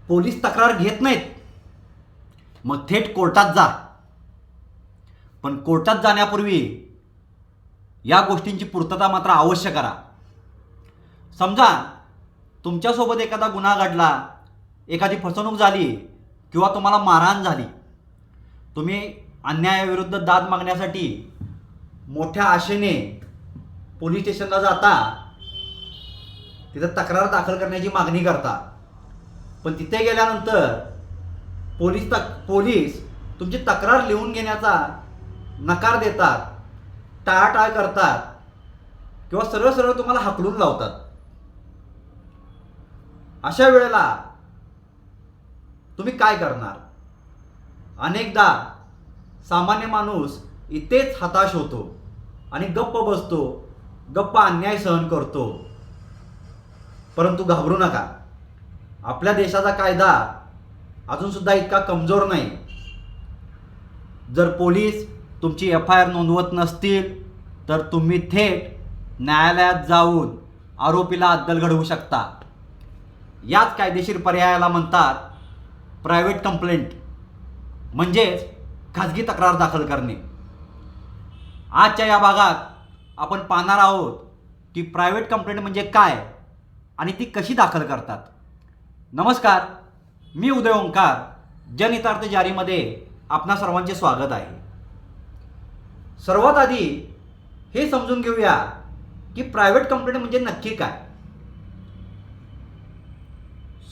Police तक्रार घेत नाहीत, मग थेट कोर्टात जा. पण कोर्टात जाण्यापूर्वी या गोष्टींची पूर्तता मात्र अवश्य करा. समजा तुमच्यासोबत एखादा गुन्हा घडला, एखादी फसवणूक झाली किंवा तुम्हाला मारहाण झाली. तुम्ही अन्यायाविरुद्ध दाद मागण्यासाठी मोठ्या आशेने पोलीस स्टेशनला जाता, तिथं तक्रार दाखल करण्याची मागणी करता. पण तिथे गेल्यानंतर पोलीस तुमची तक्रार लिहून घेण्याचा नकार देतात, टाळाटाळ करतात किंवा सरळ सरळ तुम्हाला हाकलून लावतात. अशा वेळेला तुम्ही काय करणार? अनेकदा सामान्य माणूस इथेच हताश होतो आणि गप्प बसतो, गप्प अन्याय सहन करतो. परंतु घाबरू नका, आपल्या देशाचा कायदा अजून सुद्धा इतका कमजोर नाही. जर पोलीस तुमची FIR नोंदवत नसतील तर तुम्ही थेट न्यायालयात जाऊन आरोपीला अद्दल घडवू शकता. याच कायदेशीर पर्यायाला म्हणतात प्रायव्हेट कंप्लेंट, म्हणजेच खाजगी तक्रार दाखल करणे. आजच्या या भागात आपण पाहणार आहोत की प्रायव्हेट कंप्लेंट म्हणजे काय आणि ती कशी दाखल करतात. नमस्कार, मी उदय ओंकार, जनहितार्थ जारीमध्ये आपणा सर्वांचे स्वागत आहे. सर्वात आधी हे समजून घेऊया की प्रायव्हेट कंप्लेंट म्हणजे नक्की काय.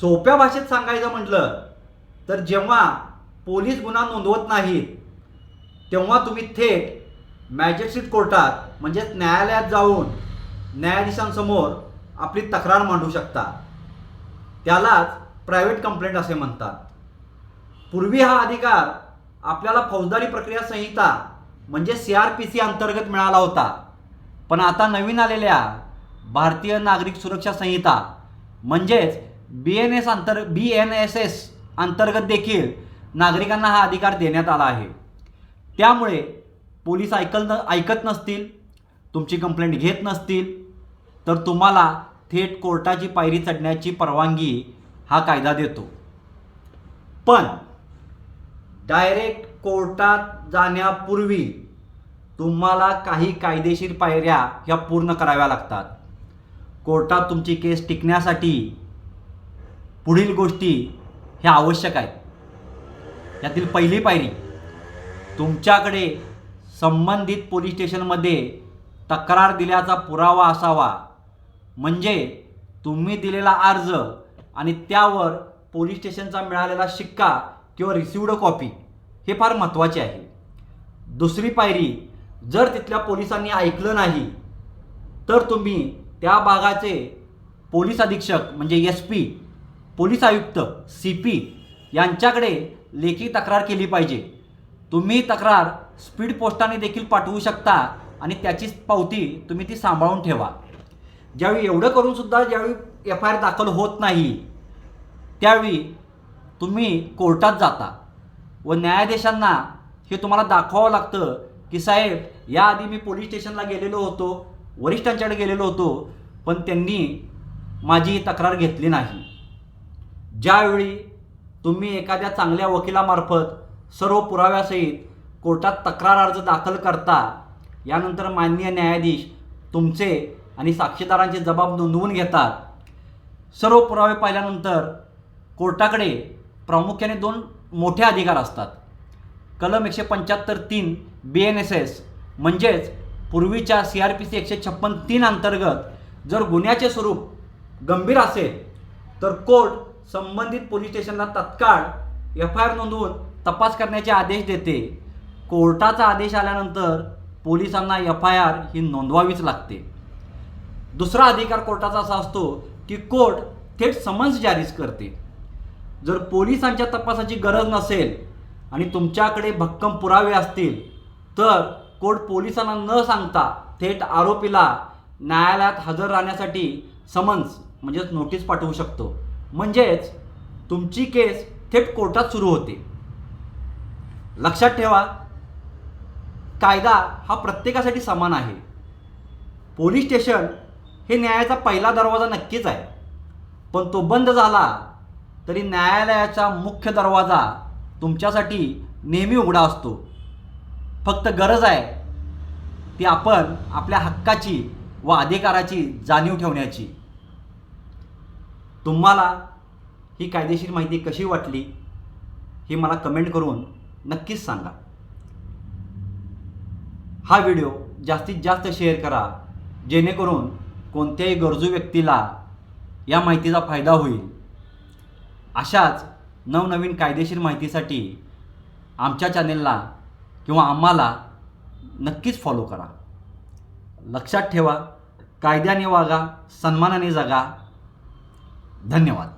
सोप्या भाषेत सांगायचं म्हटलं तर जेव्हा पोलीस गुन्हा नोंदवत नाहीत तेव्हा तुम्ही थेट मॅजिस्ट्रेट कोर्टात म्हणजेच न्यायालयात जाऊन न्यायाधीशांसमोर आपली तक्रार मांडू शकता. त्यालाच प्रायव्हेट कंप्लेंट असे म्हणतात. पूर्वी हा अधिकार आपल्याला फौजदारी प्रक्रिया संहिता म्हणजे CRPC अंतर्गत मिळाला होता. पण आता नवीन आलेल्या भारतीय नागरिक सुरक्षा संहिता म्हणजेच BNSS अंतर्गत देखील नागरिकांना हा अधिकार देण्यात आला आहे. त्यामुळे पोलीस ऐकत नसतील, तुमची कंप्लेंट घेत नसतील तर तुम्हाला थेट कोर्टाची पायरी चढण्याची परवानगी हा कायदा देतो. पण डायरेक्ट कोर्टात जाण्यापूर्वी तुम्हाला काही कायदेशीर पायऱ्या ह्या पूर्ण कराव्या लागतात. कोर्टात तुमची केस टिकण्यासाठी पुढील गोष्टी ह्या आवश्यक आहेत. यातील पहिली पायरी, तुमच्याकडे संबंधित पोलीस स्टेशनमध्ये तक्रार दिल्याचा पुरावा असावा. म्हणजे तुम्ही दिलेला अर्ज आणि त्यावर पोलीस स्टेशनचा मिळालेला शिक्का किंवा रिसिव्ड कॉपी हे फार महत्त्वाचे आहे. दुसरी पायरी, जर तिथल्या पोलिसांनी ऐकलं नाही तर तुम्ही त्या भागाचे पोलीस अधीक्षक म्हणजे SP, पोलीस आयुक्त CP यांच्याकडे लेखी तक्रार केली पाहिजे. तुम्ही तक्रार स्पीड पोस्टाने देखील पाठवू शकता आणि त्याची पावती तुम्ही ती सांभाळून ठेवा. ज्यावेळी एवढं करून सुद्धा ज्यावेळी FIR दाखल होत नाही त्यावेळी तुम्ही कोर्टात जाता व न्यायाधीशांना हे तुम्हाला दाखवावं लागतं की साहेब, याआधी मी पोलीस स्टेशनला गेलेलो होतो, वरिष्ठांच्याकडे गेलेलो होतो, पण त्यांनी माझी तक्रार घेतली नाही. ज्यावेळी तुम्ही एखाद्या चांगल्या वकिलामार्फत सर्व पुराव्यासहित कोर्टात तक्रार अर्ज दाखल करता, यानंतर माननीय न्यायाधीश तुमचे आणि साक्षीदारांचे जबाब नोंदवून घेतात. सर्व पुरावे पाहिल्यानंतर कोर्टाकडे प्रामुख्याने 2 मोठे अधिकार असतात. कलम 175(3) BNSS म्हणजेच पूर्वीच्या CRPC 156(3) अंतर्गत जर गुन्ह्याचे स्वरूप गंभीर असेल तर कोर्ट संबंधित पोलीस स्टेशनला तत्काळ FIR नोंदवून तपास करण्याचे आदेश देते. कोर्टाचा आदेश आल्यानंतर पोलिसांना FIR ही नोंदवावीच लागते. दुसरा अधिकार कोर्टाचा असा असतो की कोर्ट थेट समन्स जारी करते. जर पोलिसांच्या तपासाची गरज नसेल आणि तुमच्याकडे भक्कम पुरावे असतील तर कोर्ट पोलिसांना न सांगता थेट आरोपीला न्यायालयात हजर राहण्यासाठी समन्स म्हणजेच नोटीस पाठवू शकतो. म्हणजेच तुमची केस थेट कोर्टात सुरू होते. लक्षात ठेवा, कायदा हा प्रत्येकासाठी समान आहे. पोलीस स्टेशन हे न्यायाचा पहिला दरवाजा नक्कीच आहे, पण तो बंद झाला तरी न्यायालयाचा मुख्य दरवाजा तुमच्यासाठी नेहमी उघडा असतो. फक्त गरज आहे ती आपण आपल्या हक्काची व अधिकाराची जाणीव ठेवण्याची. तुम्हाला ही कायदेशीर माहिती कशी वाटली हे मला कमेंट करून नक्कीच सांगा. हा व्हिडिओ जास्तीत जास्त शेअर करा, जेणेकरून कोणत्याही गरजू व्यक्तीला या माहितीचा फायदा होईल. अशाच नवनवीन कायदेशीर माहितीसाठी आमच्या चॅनेलला किंवा आम्हाला नक्कीच फॉलो करा. लक्षात ठेवा, कायद्याने वागा, सन्मानाने जगा. धन्यवाद.